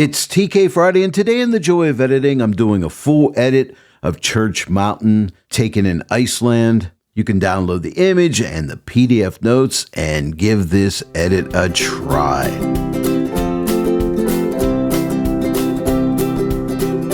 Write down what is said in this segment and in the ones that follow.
It's TK Friday, and today in the Joy of Editing, I'm doing a full edit of Church Mountain taken in Iceland. You can download the image and the PDF notes and give this edit a try.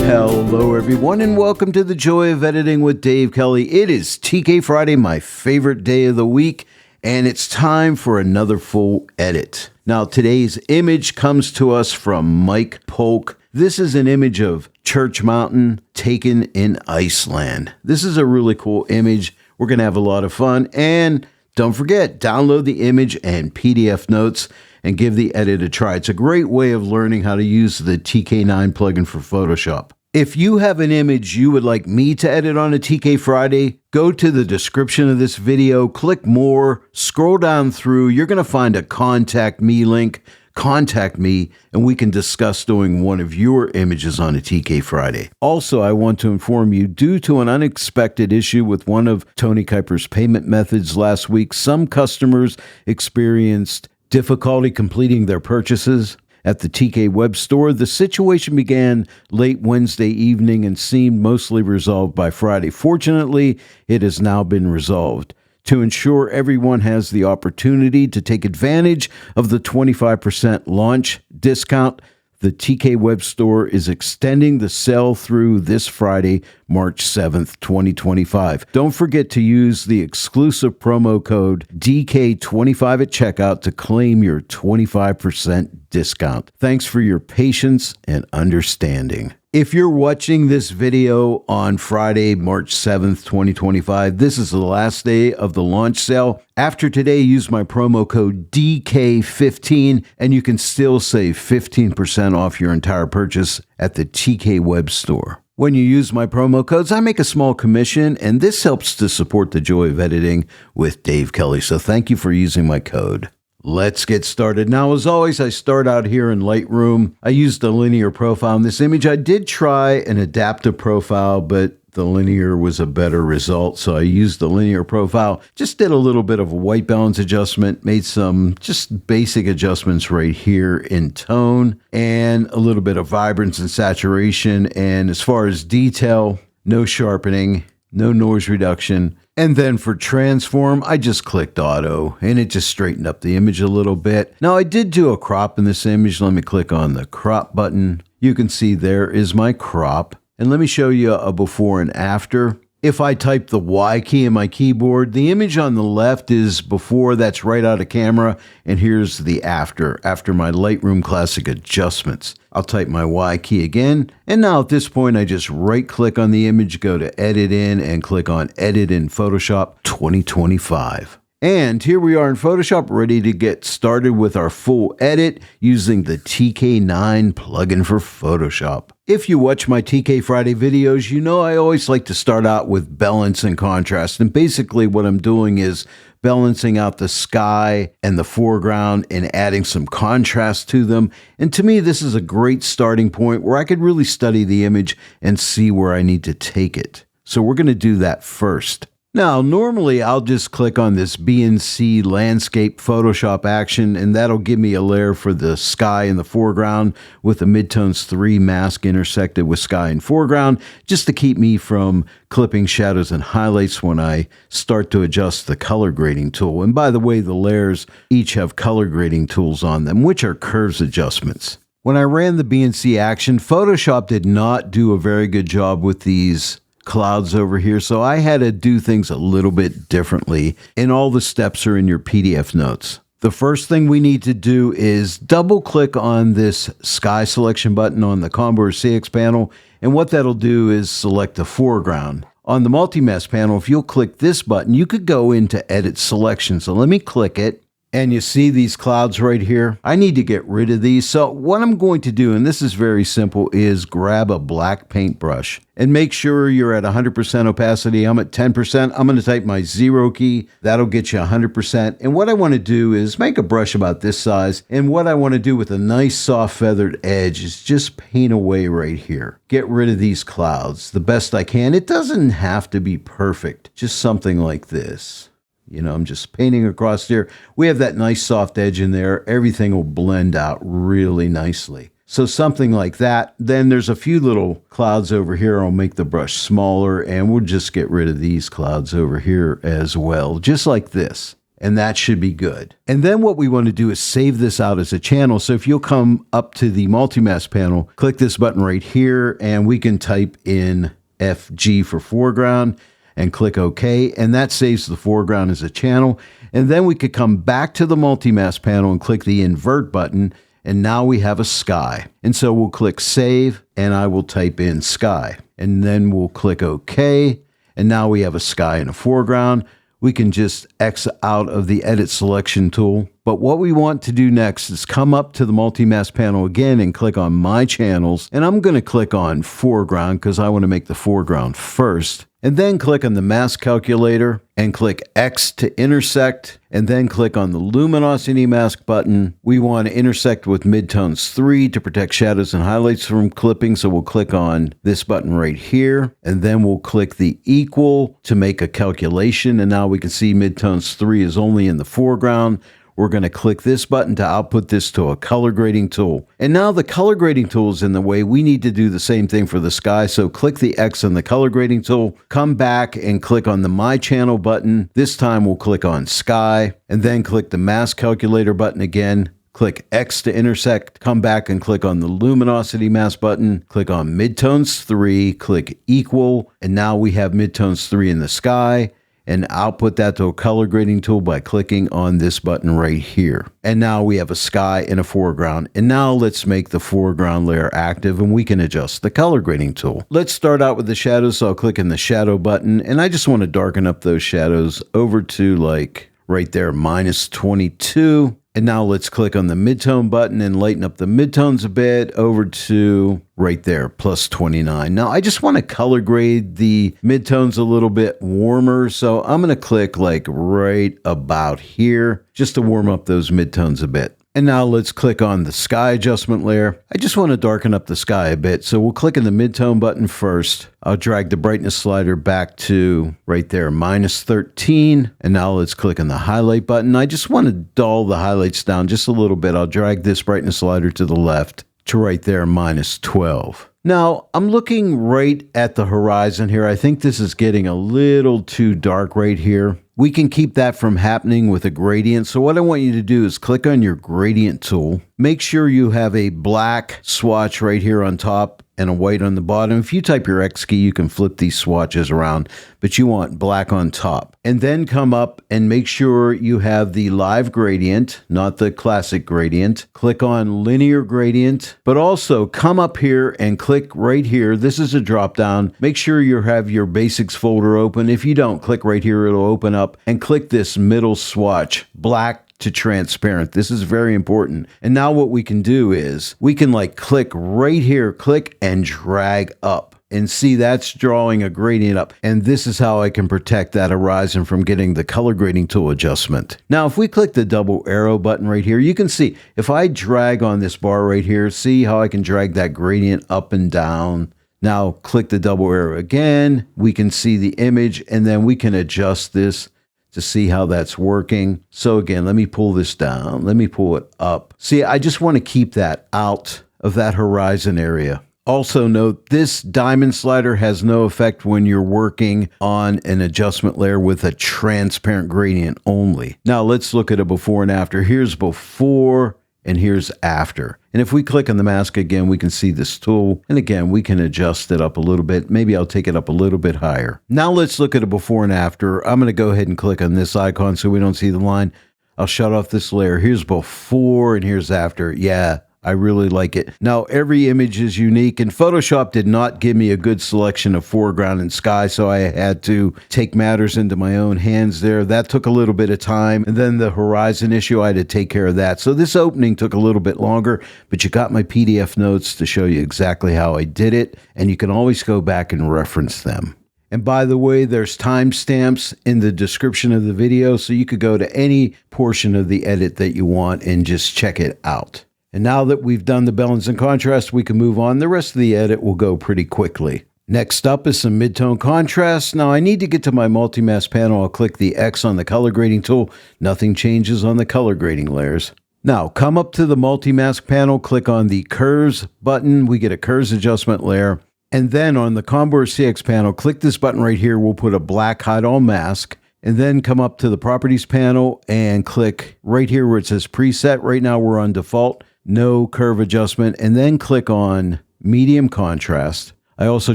Hello everyone, and welcome to the Joy of Editing with Dave Kelly. It is TK Friday, my favorite day of the week, and it's time for another full edit. Now, today's image comes to us from Mike Polk. This is an image of Church Mountain taken in Iceland. This is a really cool image. We're going to have a lot of fun. And don't forget, download the image and PDF notes and give the edit a try. It's a great way of learning how to use the TK9 plugin for Photoshop. If you have an image you would like me to edit on a TK Friday, go to the description of this video, click more, scroll down through. You're going to find a contact me link. Contact me and we can discuss doing one of your images on a TK Friday. Also, I want to inform you, due to an unexpected issue with one of Tony Kuiper's payment methods last week, some customers experienced difficulty completing their purchases at the TK web store. The situation began late Wednesday evening and seemed mostly resolved by Friday. Fortunately, it has now been resolved. To ensure everyone has the opportunity to take advantage of the 25% launch discount, the TK web store is extending the sale through this Friday, March 7th, 2025. Don't forget to use the exclusive promo code DK25 at checkout to claim your 25% discount. Thanks for your patience and understanding. If you're watching this video on Friday, March 7th, 2025, this is the last day of the launch sale. After today, use my promo code DK15 and you can still save 15% off your entire purchase at the TK web store. When you use my promo codes, I make a small commission, and this helps to support the Joy of Editing with Dave Kelly. So thank you for using my code. Let's get started. Now, as always, I start out here in Lightroom. I used a linear profile in this image. I did try an adaptive profile, but the linear was a better result. So I used the linear profile, just did a little bit of a white balance adjustment, made some just basic adjustments right here in tone, and a little bit of vibrance and saturation. And as far as detail, no sharpening, no noise reduction. And then for transform, I just clicked auto and it just straightened up the image a little bit. Now I did do a crop in this image. Let me click on the crop button. You can see there is my crop. And let me show you a before and after. If I type the Y key in my keyboard, the image on the left is before, that's right out of camera. And here's the after my Lightroom Classic adjustments. I'll type my Y key again. And now at this point, I just right click on the image, go to edit in and click on edit in Photoshop 2025. And here we are in Photoshop, ready to get started with our full edit using the TK9 plugin for Photoshop. If you watch my TK Friday videos, you know I always like to start out with balance and contrast. And basically what I'm doing is balancing out the sky and the foreground and adding some contrast to them. And to me, this is a great starting point where I could really study the image and see where I need to take it. So we're going to do that first. Now, normally I'll just click on this BNC landscape Photoshop action, and that'll give me a layer for the sky in the foreground with the Midtones 3 mask intersected with sky and foreground, just to keep me from clipping shadows and highlights when I start to adjust the color grading tool. And by the way, the layers each have color grading tools on them, which are curves adjustments. When I ran the BNC action, Photoshop did not do a very good job with these clouds over here, so I had to do things a little bit differently, and all the steps are in your PDF notes. The first thing we need to do is double click on this sky selection button on the Combo or CX panel, and what that'll do is select the foreground. On the multi-mask panel, if you'll click this button, you could go into edit selection. So let me click it. And you see these clouds right here? I need to get rid of these. So what I'm going to do, and this is very simple, is grab a black paintbrush and make sure you're at 100% opacity. I'm at 10%. I'm going to type my 0 key. That'll get you 100%. And what I want to do is make a brush about this size. And what I want to do with a nice soft feathered edge is just paint away right here. Get rid of these clouds the best I can. It doesn't have to be perfect. Just something like this. You know, I'm just painting across there. We have that nice soft edge in there. Everything will blend out really nicely. So something like that. Then there's a few little clouds over here. I'll make the brush smaller, and we'll just get rid of these clouds over here as well, just like this. And that should be good. And then what we want to do is save this out as a channel. So if you'll come up to the multi-mask panel, click this button right here, and we can type in FG for foreground and click OK. And that saves the foreground as a channel. And then we could come back to the multi-mask panel and click the invert button. And now we have a sky. And so we'll click save, and I will type in sky. And then we'll click OK. And now we have a sky and a foreground. We can just X out of the edit selection tool. But what we want to do next is come up to the multi-mask panel again and click on my channels. And I'm going to click on foreground because I want to make the foreground first. And then click on the mask calculator and click X to intersect, and then click on the luminosity mask button. We want to intersect with midtones 3 to protect shadows and highlights from clipping. So we'll click on this button right here, and then we'll click the equal to make a calculation. And now we can see midtones 3 is only in the foreground. We're going to click this button to output this to a color grading tool. And now the color grading tool is in the way. We need to do the same thing for the sky. So click the X on the color grading tool, come back and click on the My Channel button. This time we'll click on sky, and then click the mask calculator button again. Click X to intersect, come back and click on the luminosity mask button, click on midtones 3, click equal, and now we have midtones 3 in the sky. And output that to a color grading tool by clicking on this button right here. And now we have a sky and a foreground. And now let's make the foreground layer active, and we can adjust the color grading tool. Let's start out with the shadows. So I'll click in the shadow button, and I just want to darken up those shadows over to like right there, -22. And now let's click on the midtone button and lighten up the midtones a bit over to right there, +29. Now I just want to color grade the midtones a little bit warmer. So I'm going to click like right about here just to warm up those midtones a bit. And now let's click on the sky adjustment layer. I just want to darken up the sky a bit. So we'll click in the midtone button first. I'll drag the brightness slider back to right there, -13. And now let's click on the highlight button. I just want to dull the highlights down just a little bit. I'll drag this brightness slider to the left to right there, -12. Now, I'm looking right at the horizon here. I think this is getting a little too dark right here. We can keep that from happening with a gradient. So what I want you to do is click on your gradient tool. Make sure you have a black swatch right here on top and a white on the bottom. If you type your X key, you can flip these swatches around, but you want black on top. And then come up and make sure you have the live gradient, not the classic gradient. Click on linear gradient, but also come up here and click right here. This is a drop down. Make sure you have your basics folder open. If you don't, click right here, it'll open up, and click this middle swatch, black to transparent. This is very important. And now what we can do is we can like click right here, click and drag up. And see, that's drawing a gradient up. And this is how I can protect that horizon from getting the color grading tool adjustment. Now, if we click the double arrow button right here, you can see if I drag on this bar right here, see how I can drag that gradient up and down. Now click the double arrow again. We can see the image, and then we can adjust this to see how that's working. So again, let me pull this down. Let me pull it up. See, I just want to keep that out of that horizon area. Also note, this diamond slider has no effect when you're working on an adjustment layer with a transparent gradient only. Now let's look at a before and after. Here's before and here's after. And if we click on the mask again, we can see this tool. And again, we can adjust it up a little bit. Maybe I'll take it up a little bit higher. Now let's look at a before and after. I'm going to go ahead and click on this icon so we don't see the line. I'll shut off this layer. Here's before and here's after. Yeah, I really like it. Now, every image is unique, and Photoshop did not give me a good selection of foreground and sky, so I had to take matters into my own hands there. That took a little bit of time, and then the horizon issue, I had to take care of that. So this opening took a little bit longer, but you got my PDF notes to show you exactly how I did it, and you can always go back and reference them. And by the way, there's timestamps in the description of the video, so you could go to any portion of the edit that you want and just check it out. And now that we've done the balance and contrast, we can move on. The rest of the edit will go pretty quickly. Next up is some midtone contrast. Now I need to get to my multi-mask panel. I'll click the X on the color grading tool. Nothing changes on the color grading layers. Now, come up to the multi-mask panel, click on the Curves button. We get a Curves adjustment layer. And then on the Combor CX panel, click this button right here. We'll put a black hide all mask. And then come up to the Properties panel and click right here where it says Preset. Right now we're on default, no curve adjustment. And then click on Medium Contrast. I also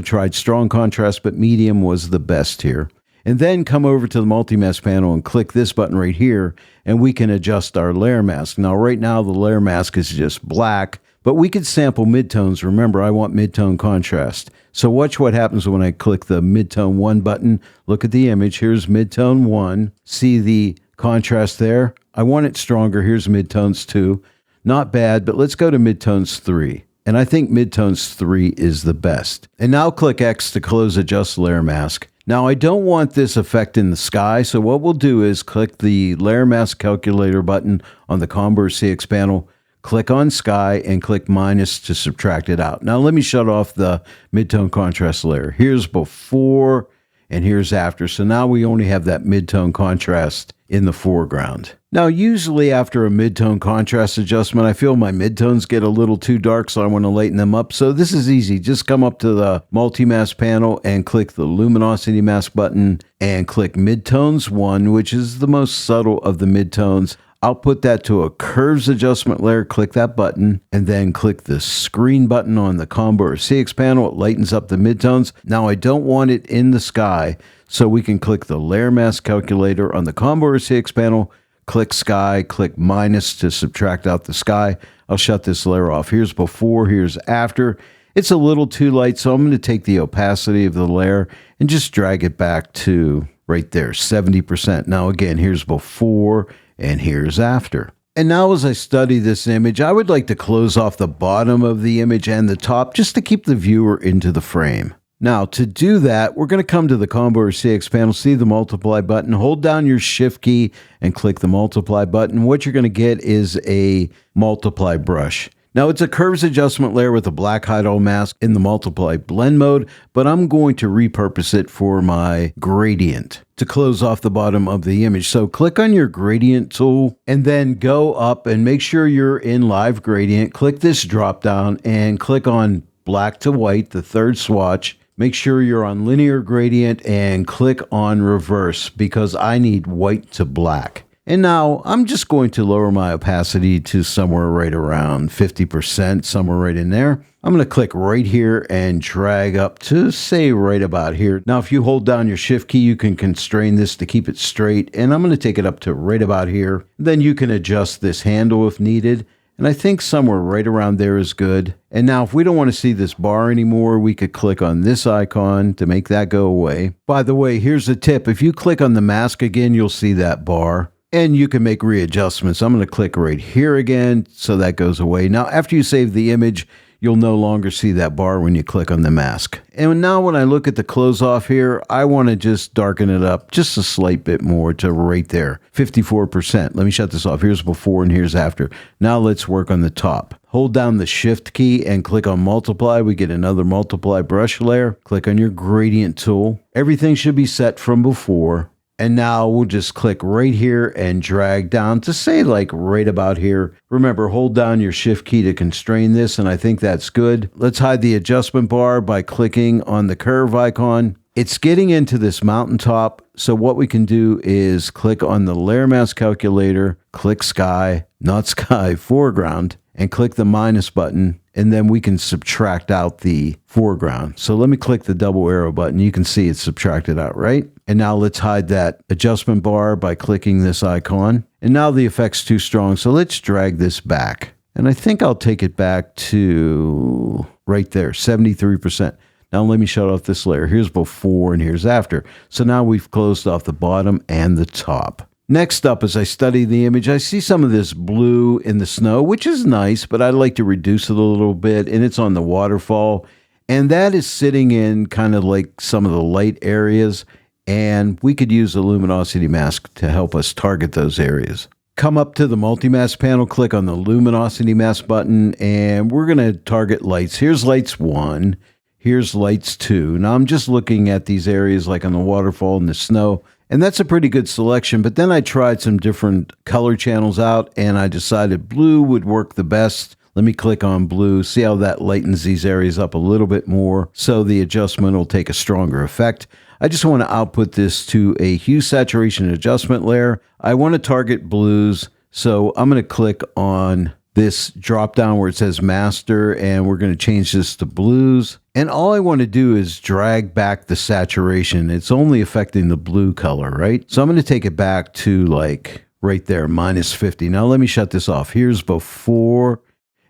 tried Strong Contrast, but Medium was the best here. And then come over to the multi-mask panel and click this button right here, and we can adjust our layer mask. Now, right now, the layer mask is just black, but we could sample midtones. Remember, I want midtone contrast. So watch what happens when I click the midtone 1 button. Look at the image. Here's midtone 1. See the contrast there? I want it stronger. Here's midtones 2. Not bad, but let's go to midtones 3. And I think midtones 3 is the best. And now click X to close adjust layer mask. Now, I don't want this effect in the sky, so what we'll do is click the Layer Mask Calculator button on the Combor CX panel, click on Sky, and click minus to subtract it out. Now, let me shut off the midtone contrast layer. Here's before and here's after. So now we only have that midtone contrast in the foreground. Now, usually after a midtone contrast adjustment, I feel my midtones get a little too dark, so I want to lighten them up. So this is easy. Just come up to the multi-mask panel and click the luminosity mask button and click midtones 1, which is the most subtle of the midtones. I'll put that to a curves adjustment layer, click that button, and then click the screen button on the Combor CX panel. It lightens up the midtones. Now, I don't want it in the sky, so we can click the Layer Mask Calculator on the Combor CX panel, click Sky, click minus to subtract out the sky. I'll shut this layer off. Here's before, here's after. It's a little too light, so I'm going to take the opacity of the layer and just drag it back to right there, 70%. Now, again, here's before and here's after. And now as I study this image, I would like to close off the bottom of the image and the top just to keep the viewer into the frame. Now, to do that, we're going to come to the Combor CX panel, see the multiply button, hold down your shift key and click the multiply button. What you're going to get is a multiply brush. Now, it's a curves adjustment layer with a black hide all mask in the multiply blend mode, but I'm going to repurpose it for my gradient to close off the bottom of the image. So click on your gradient tool and then go up and make sure you're in live gradient. Click this drop down and click on black to white, the third swatch. Make sure you're on linear gradient and click on reverse because I need white to black. And now I'm just going to lower my opacity to somewhere right around 50%, somewhere right in there. I'm going to click right here and drag up to say right about here. Now, if you hold down your shift key, you can constrain this to keep it straight. And I'm going to take it up to right about here. Then you can adjust this handle if needed. And I think somewhere right around there is good. And now if we don't want to see this bar anymore, we could click on this icon to make that go away. By the way, here's a tip. If you click on the mask again, you'll see that bar. And you can make readjustments. I'm going to click right here again, so that goes away. Now, after you save the image, you'll no longer see that bar when you click on the mask. And now when I look at the close off here, I want to just darken it up just a slight bit more to right there, 54%. Let me shut this off. Here's before and here's after. Now let's work on the top. Hold down the shift key and click on multiply. We get another multiply brush layer. Click on your gradient tool. Everything should be set from before. And now we'll just click right here and drag down to say like right about here. Remember, hold down your shift key to constrain this, and I think that's good. Let's hide the adjustment bar by clicking on the curve icon. It's getting into this mountaintop, so what we can do is click on the Layer Mask Calculator, click Sky, not Sky, Foreground, and click the minus button, and then we can subtract out the foreground. So let me click the double arrow button. You can see it's subtracted out, right? And now let's hide that adjustment bar by clicking this icon. And now the effect's too strong, so let's drag this back. And I think I'll take it back to right there, 73%. Now let me shut off this layer. Here's before and here's after. So now we've closed off the bottom and the top. Next up, as I study the image, I see some of this blue in the snow, which is nice, but I'd like to reduce it a little bit, and it's on the waterfall. And that is sitting in kind of like some of the light areas, and we could use a luminosity mask to help us target those areas. Come up to the multi-mask panel, click on the luminosity mask button, and we're going to target lights. Here's lights 1. Here's lights 2. Now I'm just looking at these areas like on the waterfall and the snow, And that's a pretty good selection, but then I tried some different color channels out and I decided blue would work the best. Let me click on blue, see how that lightens these areas up a little bit more so the adjustment will take a stronger effect. I just want to output this to a hue saturation adjustment layer. I want to target blues, so I'm going to click on this drop down where it says master and we're going to change this to blues. And all I want to do is drag back the saturation. It's only affecting the blue color, right? So I'm going to take it back to like right there, -50. Now let me shut this off. Here's before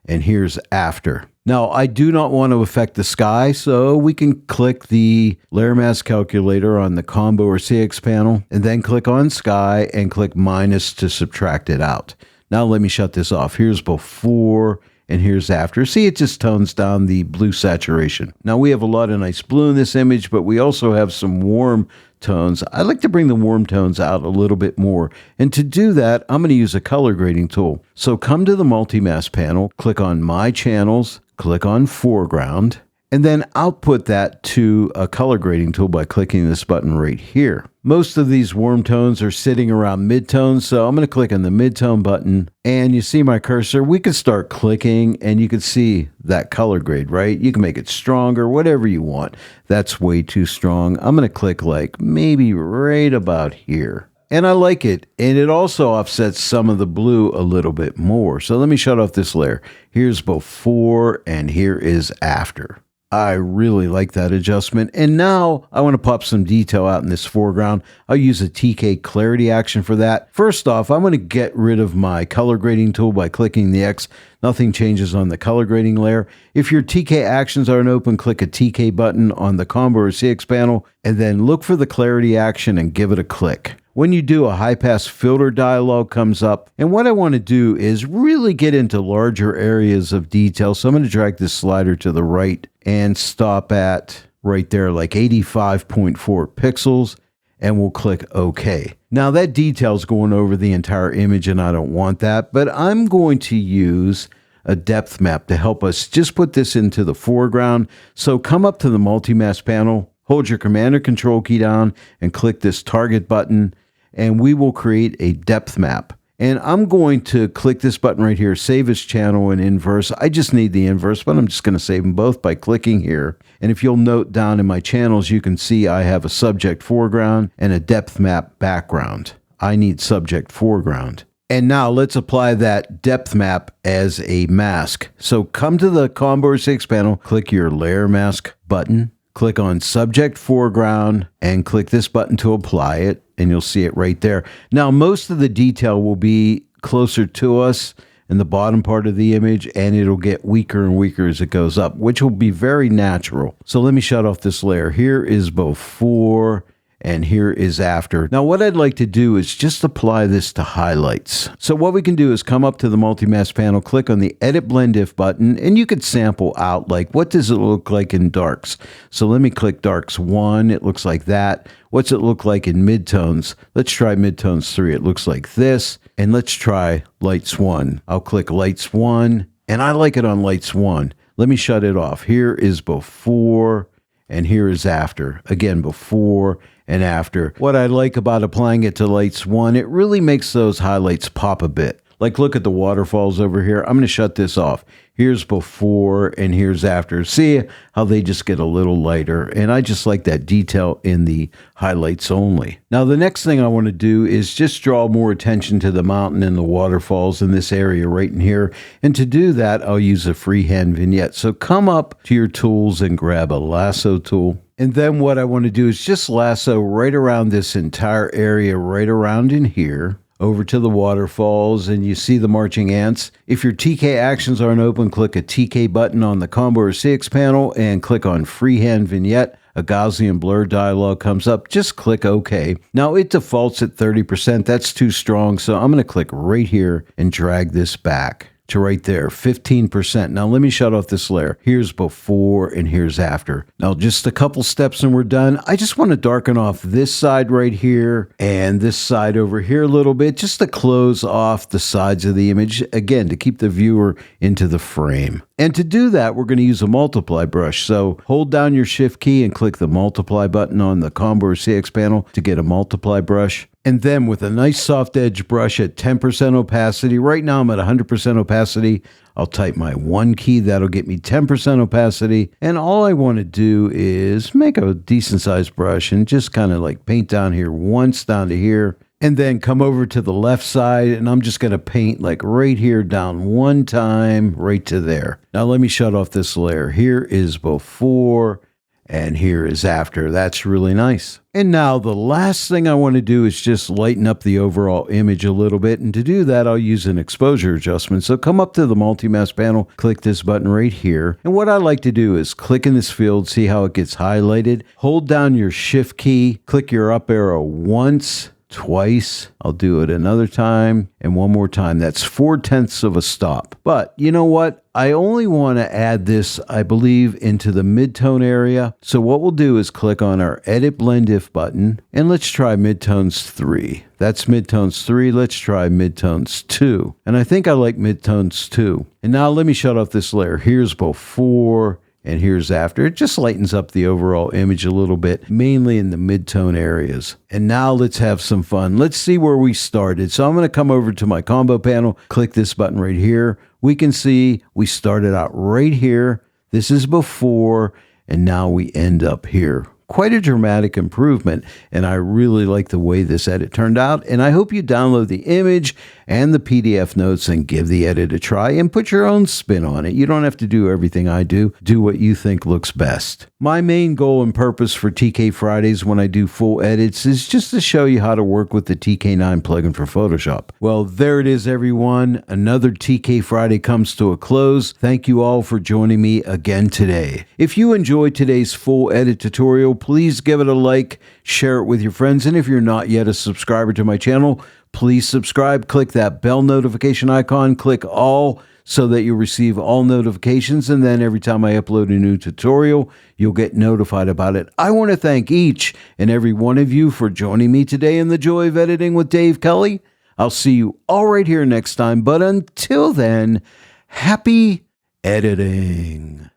and here's after. Now I do not want to affect the sky, so we can click the layer mask calculator on the combo or CX panel and then click on sky and click minus to subtract it out. Now let me shut this off. Here's before and here's after. See, it just tones down the blue saturation. Now we have a lot of nice blue in this image, but we also have some warm tones. I like to bring the warm tones out a little bit more. And to do that, I'm going to use a color grading tool. So come to the multi-mask panel, click on My Channels, click on Foreground, and then output that to a color grading tool by clicking this button right here. Most of these warm tones are sitting around midtones, so I'm going to click on the midtone button, and you see my cursor. We can start clicking, and you can see that color grade, right? You can make it stronger, whatever you want. That's way too strong. I'm going to click like maybe right about here. And I like it, and it also offsets some of the blue a little bit more. So let me shut off this layer. Here's before, and here is after. I really like that adjustment. And now I want to pop some detail out in this foreground. I'll use a TK clarity action for that. First off, I'm going to get rid of my color grading tool by clicking the X. Nothing changes on the color grading layer. If your TK actions aren't open, click a TK button on the combo or CX panel, and then look for the clarity action and give it a click. When you do, a high pass filter dialog comes up. And what I want to do is really get into larger areas of detail. So I'm going to drag this slider to the right and stop at right there, like 85.4 pixels. And we'll click OK. Now that detail is going over the entire image and I don't want that, but I'm going to use a depth map to help us just put this into the foreground. So come up to the multi-mask panel, hold your Command or Control key down and click this target button, and we will create a depth map. And I'm going to click this button right here, save as channel and inverse. I just need the inverse, but I'm just going to save them both by clicking here. And if you'll note down in my channels, you can see I have a subject foreground and a depth map background. I need subject foreground. And now let's apply that depth map as a mask. So come to the combo or 6 panel, click your layer mask button, click on subject foreground and click this button to apply it. And you'll see it right there. Now, most of the detail will be closer to us in the bottom part of the image, and it'll get weaker and weaker as it goes up, which will be very natural. So let me shut off this layer. Here is before and here is after. Now, what I'd like to do is just apply this to highlights. So what we can do is come up to the multi-mask panel, click on the Edit Blend If button, and you could sample out, like, what does it look like in darks? So let me click darks 1. It looks like that. What's it look like in midtones? Let's try midtones 3. It looks like this. And let's try lights 1. I'll click lights 1, and I like it on lights 1. Let me shut it off. Here is before, and here is after. Again, before and after. What I like about applying it to lights 1, it really makes those highlights pop a bit. Like, look at the waterfalls over here. I'm going to shut this off. Here's before and here's after. See how they just get a little lighter. And I just like that detail in the highlights only. Now, the next thing I want to do is just draw more attention to the mountain and the waterfalls in this area right in here. And to do that, I'll use a freehand vignette. So come up to your tools and grab a lasso tool. And then what I want to do is just lasso right around this entire area, right around in here, over to the waterfalls, and you see the marching ants. If your TK actions aren't open, click a TK button on the combo or CX panel and click on Freehand Vignette. A Gaussian blur dialog comes up. Just click OK. Now it defaults at 30%. That's too strong, so I'm going to click right here and drag this back to right there, 15%. Now let me shut off this layer. Here's before and here's after. Now just a couple steps and we're done. I just want to darken off this side right here and this side over here a little bit, just to close off the sides of the image, again, to keep the viewer into the frame. And to do that, we're going to use a multiply brush. So hold down your shift key and click the multiply button on the combo or CX panel to get a multiply brush. And then with a nice soft edge brush at 10% opacity, right now I'm at 100% opacity, I'll type my 1 key, that'll get me 10% opacity. And all I want to do is make a decent sized brush and just kind of like paint down here once down to here. And then come over to the left side and I'm just going to paint like right here down one time, right to there. Now let me shut off this layer. Here is before and here is after. That's really nice. And now the last thing I want to do is just lighten up the overall image a little bit. And to do that, I'll use an exposure adjustment. So come up to the multi-mask panel, click this button right here. And what I like to do is click in this field, see how it gets highlighted. Hold down your shift key, click your up arrow once, twice. I'll do it another time and one more time. That's 4/10 of a stop. But you know what? I only want to add this, I believe, into the mid-tone area. So what we'll do is click on our Edit Blend If button and let's try Midtones 3. That's Midtones 3. Let's try Midtones 2. And I think I like Midtones 2. And now let me shut off this layer. Here's before and here's after. It just lightens up the overall image a little bit, mainly in the mid-tone areas. And now let's have some fun. Let's see where we started. So I'm going to come over to my combo panel, click this button right here. We can see we started out right here. This is before, and now we end up here. Quite a dramatic improvement, and I really like the way this edit turned out, and I hope you download the image and the PDF notes and give the edit a try and put your own spin on it. You don't have to do everything I do. Do what you think looks best. My main goal and purpose for TK Fridays when I do full edits is just to show you how to work with the TK9 plugin for Photoshop. Well, there it is, everyone. Another TK Friday comes to a close. Thank you all for joining me again today. If you enjoyed today's full edit tutorial, please give it a like, share it with your friends, and if you're not yet a subscriber to my channel, please subscribe. Click that bell notification icon, click all so that you'll receive all notifications, and then every time I upload a new tutorial, you'll get notified about it. I want to thank each and every one of you for joining me today in the Joy of Editing with Dave Kelly. I'll see you all right here next time, but until then, happy editing.